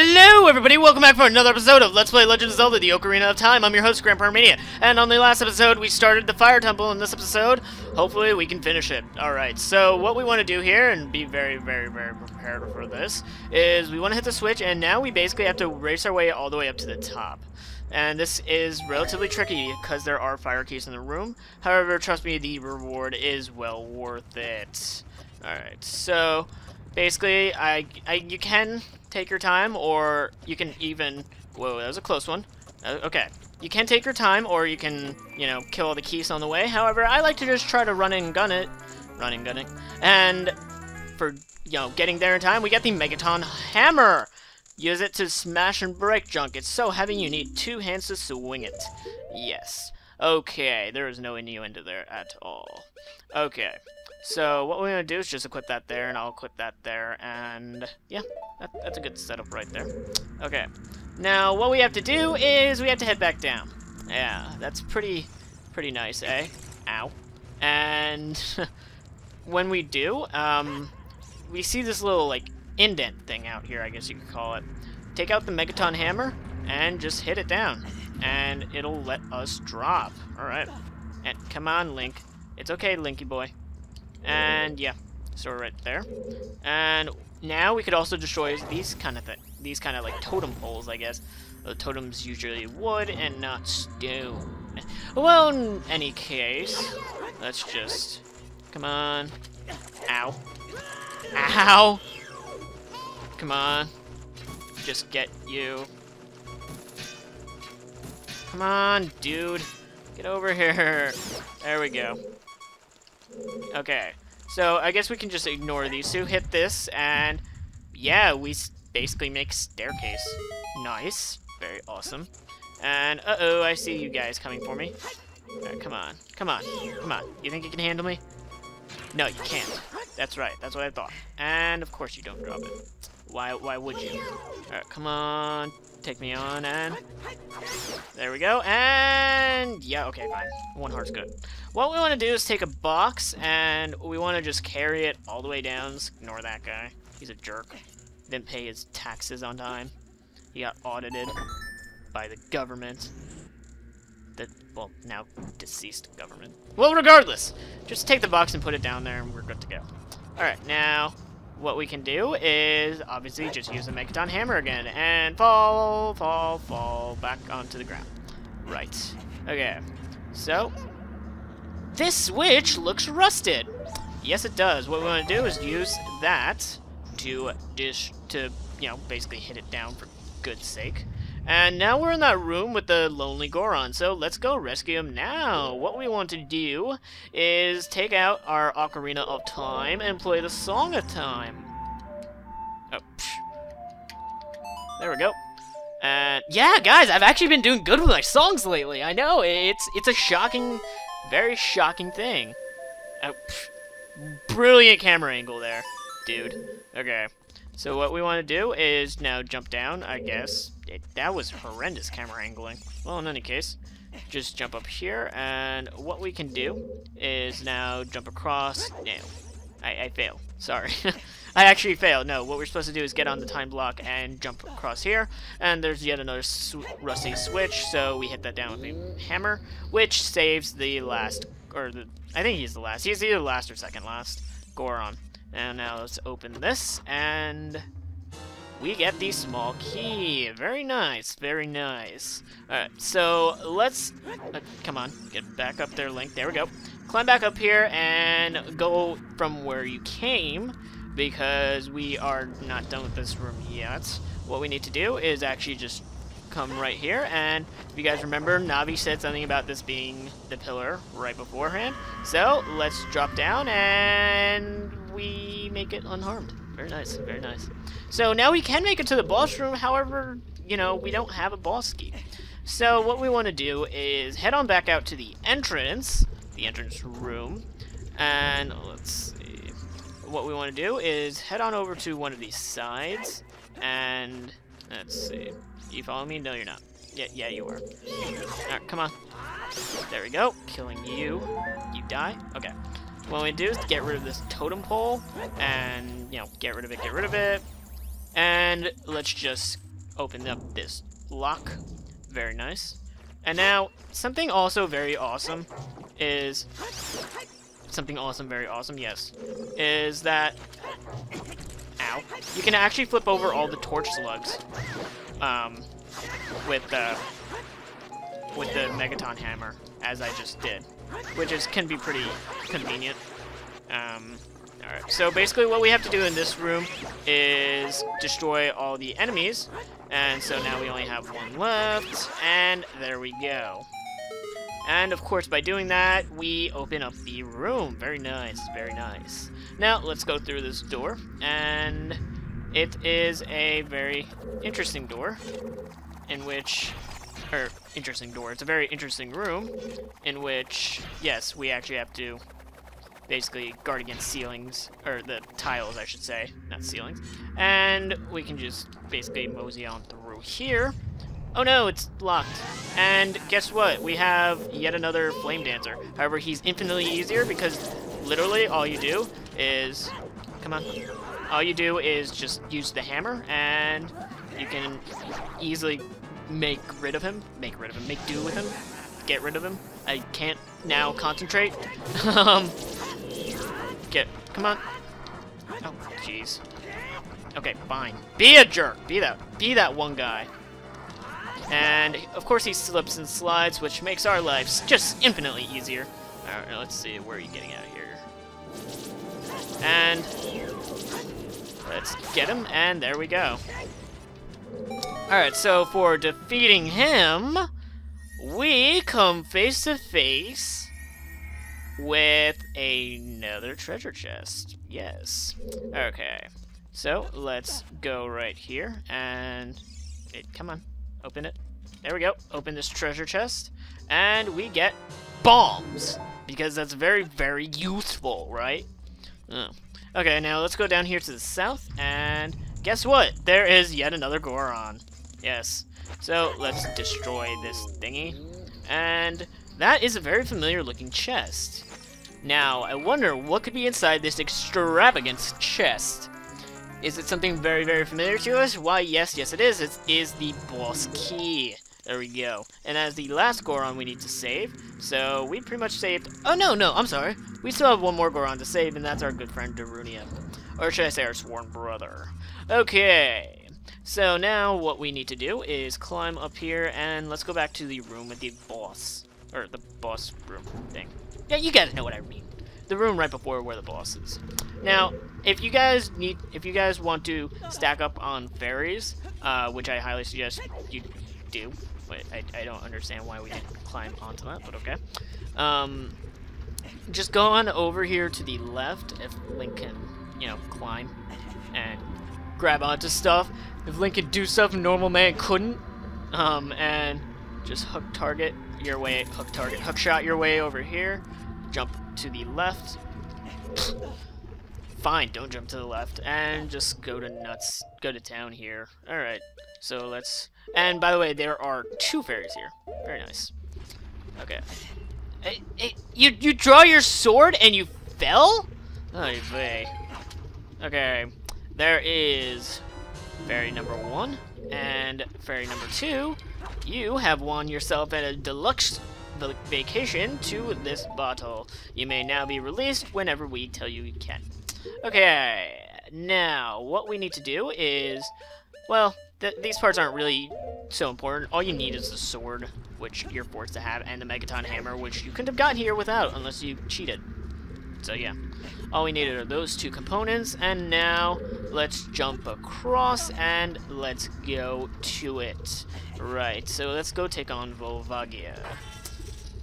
Hello everybody, welcome back for another episode of Let's Play Legend of Zelda, the Ocarina of Time. I'm your host, Grandpa Armenia, and on the last episode we started the Fire Temple. In this episode, hopefully we can finish it. Alright, so what we want to do here, and be very prepared for this, is we want to hit the switch, and now we basically have to race our way all the way up to the top. And this is relatively tricky, because there are fire keys in the room. However, trust me, the reward is well worth it. Alright, so basically, you can take your time, or you can even... Whoa, that was a close one. Okay. You can take your time, or you can, you know, kill all the keys on the way. However, I like to just try to run and gun it. And for, you know, getting there in time, we get the Megaton Hammer. Use it to smash and break junk. It's so heavy you need 2 hands to swing it. Yes. Okay, there is no innuendo there at all. Okay. So what we're going to do is just equip that there, and I'll equip that there, and yeah, that's a good setup right there. Okay, now what we have to do is we have to head back down. Yeah, that's pretty nice, eh? Ow. And when we do, we see this little, like, indent thing out here, I guess you could call it. Take out the Megaton Hammer, and just hit it down, and it'll let us drop. Alright, and come on, Link. It's okay, Linky boy. And yeah, so we're right there. And now we could also destroy these kind of like totem poles, I guess. The totems usually wood and not stone. Well, in any case, let's just come on. Ow. Ow. Come on. Just get you. Come on, dude. Get over here. There we go. Okay, so I guess we can just ignore these two, hit this, and yeah, we basically make staircase. Nice, very awesome. And uh-oh, I see you guys coming for me. Right, come on. You think you can handle me? No, you can't. That's right, that's what I thought. And of course you don't drop it. Why would you? Alright, come on, take me on, and there we go, and yeah, okay, fine. 1 heart's good. What we want to do is take a box, and we want to just carry it all the way down. Just ignore that guy. He's a jerk. Didn't pay his taxes on time. He got audited by the government. The, well, now deceased government. Well, regardless, just take the box and put it down there, and we're good to go. Alright, now what we can do is obviously just use the Megaton Hammer again and fall back onto the ground. Right. Okay. So this switch looks rusted. Yes, it does. What we want to do is use that to you know, basically hit it down for good's sake. And now we're in that room with the lonely Goron, so let's go rescue him now. What we want to do is take out our Ocarina of Time and play the Song of Time. Oh, there we go. And yeah, guys, I've actually been doing good with my songs lately. I know, it's a shocking, very shocking thing. Oh, brilliant camera angle there, dude. Okay. So what we want to do is now jump down, I guess. That was horrendous camera angling. Well, in any case, just jump up here, and what we can do is now jump across. No, I fail. Sorry. I actually failed. No, what we're supposed to do is get on the time block and jump across here, and there's yet another rusty switch, so we hit that down with the hammer, which saves the last, or the, I think he's the last. He's either last or second last. Goron. And now let's open this, and we get the small key. Very nice, very nice. Alright, so let's... come on, get back up there, Link. There we go. Climb back up here and go from where you came, because we are not done with this room yet. What we need to do is actually just come right here, and if you guys remember, Navi said something about this being the pillar right beforehand. So let's drop down, and we make it unharmed. Very nice, very nice. So now we can make it to the boss room, however, you know, we don't have a boss key. So what we want to do is head on back out to the entrance room, and let's see. What we want to do is head on over to one of these sides, and let's see. You follow me? No, you're not. Yeah, you are. Alright, come on. There we go. Killing you. You die? Okay. What we do is get rid of this totem pole, and, you know, get rid of it. And let's just open up this lock. Very nice. And now, something also very awesome is... Something awesome, very awesome, yes. Is that... Ow. You can actually flip over all the torch slugs. With the Megaton Hammer, as I just did. Which can be pretty convenient. Alright, so basically what we have to do in this room is destroy all the enemies. And so now we only have one left, and there we go. And of course, by doing that, we open up the room. Very nice, very nice. Now, let's go through this door, and it is a very interesting door, it's a very interesting room, in which, yes, we actually have to basically guard against ceilings, or the tiles, I should say, not ceilings. And we can just basically mosey on through here. Oh no, it's locked. And guess what? We have yet another Flame Dancer. However, he's infinitely easier because literally all you do is... Come on. All you do is just use the hammer and you can easily make do with him. Get rid of him. I can't now concentrate. Come on. Oh, jeez. Okay, fine. Be a jerk. Be that one guy. And, of course, he slips and slides, which makes our lives just infinitely easier. Alright, let's see. Where are you getting out of here? And let's get him, and there we go. Alright, so for defeating him, we come face to face with another treasure chest. Yes. Okay. So, let's go right here, and... come on. Open it. There we go. Open this treasure chest. And we get bombs. Because that's very, very useful, right? Oh. Okay, now let's go down here to the south. And guess what? There is yet another Goron. Yes. So let's destroy this thingy. And that is a very familiar looking chest. Now, I wonder what could be inside this extravagant chest. Is it something very, very familiar to us? Why, yes, it is. It is the boss key. There we go. And as the last Goron we need to save, so we pretty much saved... Oh, no, I'm sorry. We still have one more Goron to save, and that's our good friend Darunia. Or should I say our sworn brother. Okay. So now what we need to do is climb up here, and let's go back to the room with the boss. Or the boss room thing. Yeah, you guys know what I mean. The room right before where the boss is. Now, if you guys want to stack up on fairies, which I highly suggest you do. Wait, I don't understand why we didn't climb onto that, but okay. Just go on over here to the left if Link can, climb and grab onto stuff. If Link could do stuff normal man couldn't, and just hook shot your way over here. Jump to the left. Fine, don't jump to the left. And just go to town here. Alright, so let's... And by the way, there are 2 fairies here. Very nice. Okay. Hey, you draw your sword and you fell? Oh, vey. Okay, there is fairy number 1 and fairy number 2. You have won yourself at a deluxe vacation to this bottle. You may now be released whenever we tell you can. Okay, now what we need to do is, well, these parts aren't really so important. All you need is the sword, which you're forced to have, and the Megaton Hammer, which you couldn't have gotten here without unless you cheated. So yeah, all we needed are those 2 components, and now let's jump across and let's go to it. Right, so let's go take on Volvagia.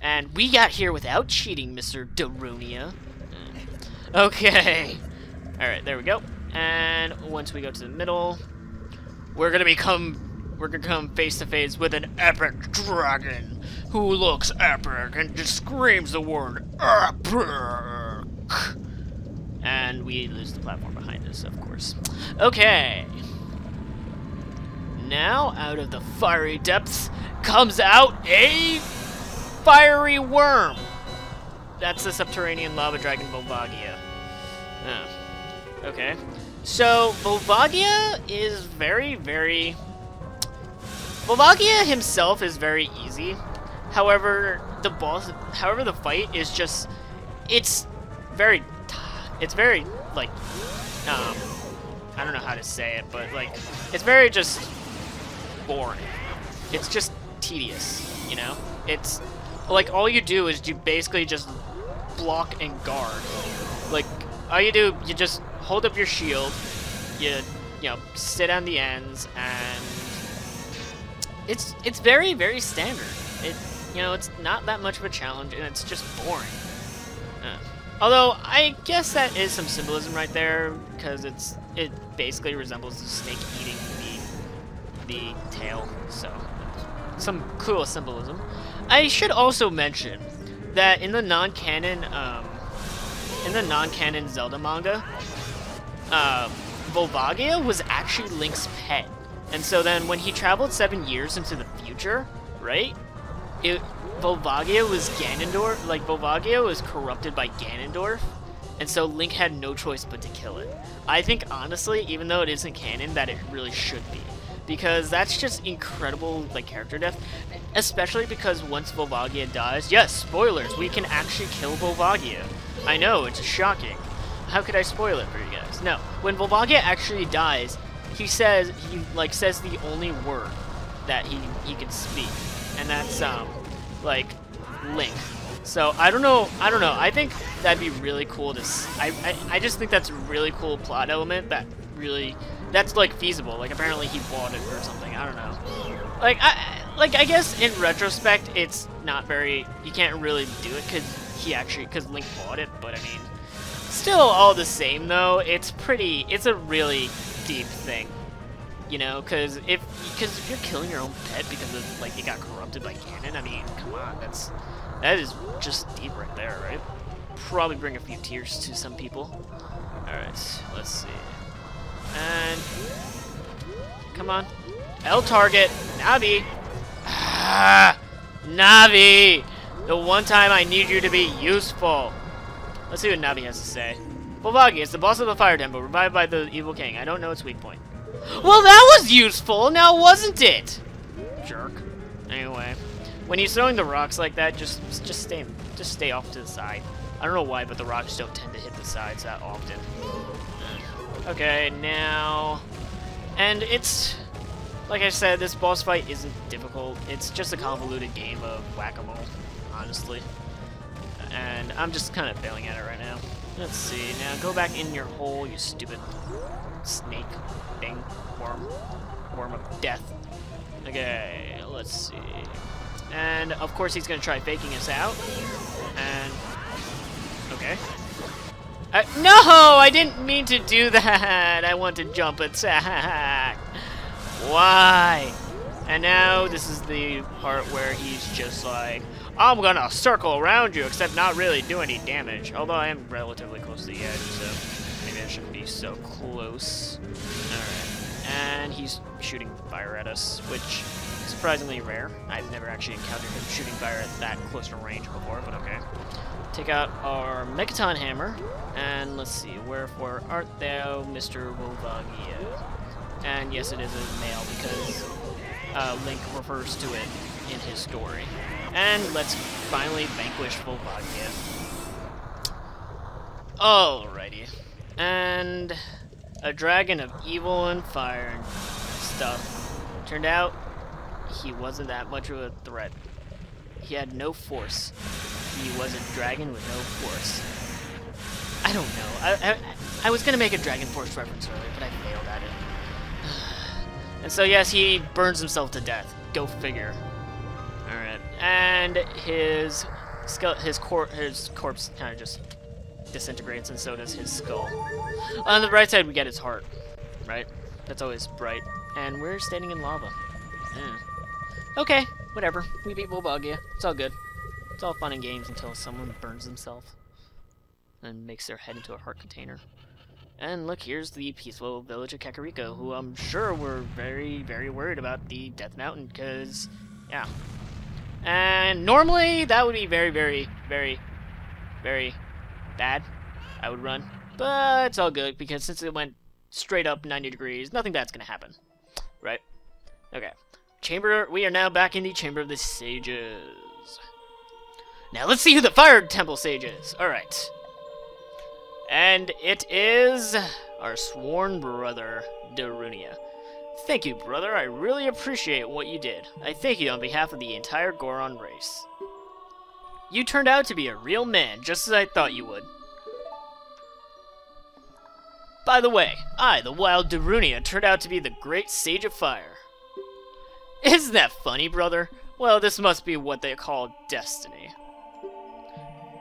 And we got here without cheating, Mr. Darunia. Okay. Alright, there we go. And once we go to the middle, we're gonna come face to face with an epic dragon who looks epic and just screams the word epic. And we lose the platform behind us, of course. Okay. Now, out of the fiery depths comes out a fiery worm. That's the subterranean lava dragon Volvagia. Okay. So, Volvagia is very, very Volvagia himself is very easy. However, the fight is just, it's very, like, I don't know how to say it, but like, it's very just boring. It's just tedious, you know? It's like all you do is you basically just block and guard. Like all you do, you just hold up your shield, you know, sit on the ends, and it's very, very standard. You know, it's not that much of a challenge, and it's just boring. Although I guess that is some symbolism right there, because it basically resembles the snake eating the tail. So some cool symbolism. I should also mention that in the non-canon Zelda manga, Volvagia was actually Link's pet. And so then when he traveled 7 years into the future, right? Volvagia was Ganondorf, like Volvagia was corrupted by Ganondorf, and so Link had no choice but to kill it. I think honestly, even though it isn't canon, that it really should be. Because that's just incredible, like, character death. Especially because once Volvagia dies, yes, spoilers, we can actually kill Volvagia. I know, it's shocking. How could I spoil it for you guys? No, when Volvagia actually dies, he says the only word that he can speak, and that's like Link. So I don't know. I think that'd be really cool to. I just think that's a really cool plot element that's like feasible. Like apparently he bought it or something. I don't know. I guess in retrospect it's not very. You can't really do it because Link bought it. But I mean, still all the same though. It's a really deep thing. You know, because if you're killing your own pet because of, like, it got corrupted by Ganon, I mean, come on, that is just deep right there, right? Probably bring a few tears to some people. Alright, let's see. And come on. L target, Navi. Ah, Navi! The one time I need you to be useful. Let's see what Navi has to say. Volvagia is the boss of the Fire Temple, revived by the evil king. I don't know its weak point. Well, that was useful, now wasn't it? Jerk. Anyway, when he's throwing the rocks like that, just stay off to the side. I don't know why, but the rocks don't tend to hit the sides that often. Okay, now, and it's like I said, this boss fight isn't difficult. It's just a convoluted game of whack-a-mole, honestly. And I'm just kind of failing at it right now. Let's see. Now go back in your hole, you stupid snake thing, worm of death. Okay, let's see. And of course he's gonna try faking us out. And okay. No, I didn't mean to do that. I want to jump attack. Why? And now this is the part where he's just like, I'm gonna circle around you, except not really do any damage. Although I am relatively close to the edge, so maybe I shouldn't be so close. Alright. And he's shooting fire at us, which is surprisingly rare. I've never actually encountered him shooting fire at that close to range before, but okay. Take out our Megaton Hammer, and let's see, wherefore art thou, Mr. Volvagia? And yes, it is a male, because Link refers to it in his story. And let's finally vanquish Volvagia. Alrighty. And a dragon of evil and fire and stuff. Turned out, he wasn't that much of a threat. He had no force. He was a dragon with no force. I don't know. I was gonna make a Dragon Force reference earlier, but I failed at it. And so yes, he burns himself to death. Go figure. Alright. And his corpse kind of just disintegrates, and so does his skull. On the right side, we get his heart. Right? That's always bright. And we're standing in lava. Okay, whatever. We beat Volvagia. It's all good. It's all fun and games until someone burns himself and makes their head into a heart container. And look, here's the peaceful village of Kakariko, who I'm sure were very, very worried about the Death Mountain, because, yeah. And normally, that would be very, very, very, very bad. I would run. But it's all good, because since it went straight up 90 degrees, nothing bad's gonna happen. Right? Okay. We are now back in the Chamber of the Sages. Now let's see who the Fire Temple Sage is. Alright. And it is our sworn brother, Darunia. Thank you, brother. I really appreciate what you did. I thank you on behalf of the entire Goron race. You turned out to be a real man, just as I thought you would. By the way, I, the wild Darunia, turned out to be the great Sage of Fire. Isn't that funny, brother? Well, this must be what they call destiny.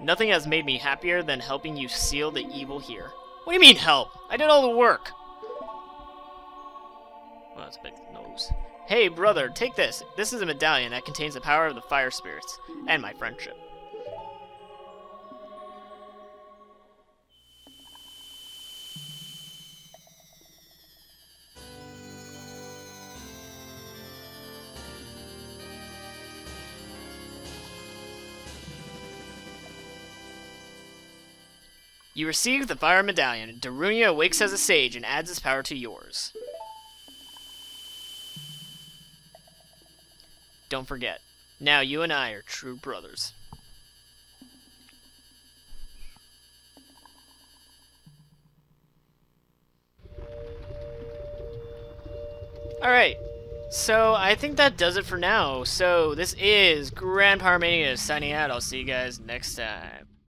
Nothing has made me happier than helping you seal the evil here. What do you mean, help? I did all the work. Well, that's a big nose. Hey, brother, take this. This is a medallion that contains the power of the fire spirits, and my friendship. You receive the Fire Medallion. Darunia awakes as a sage and adds his power to yours. Don't forget, now you and I are true brothers. Alright, so I think that does it for now. So this is Grandpa Mania signing out. I'll see you guys next time.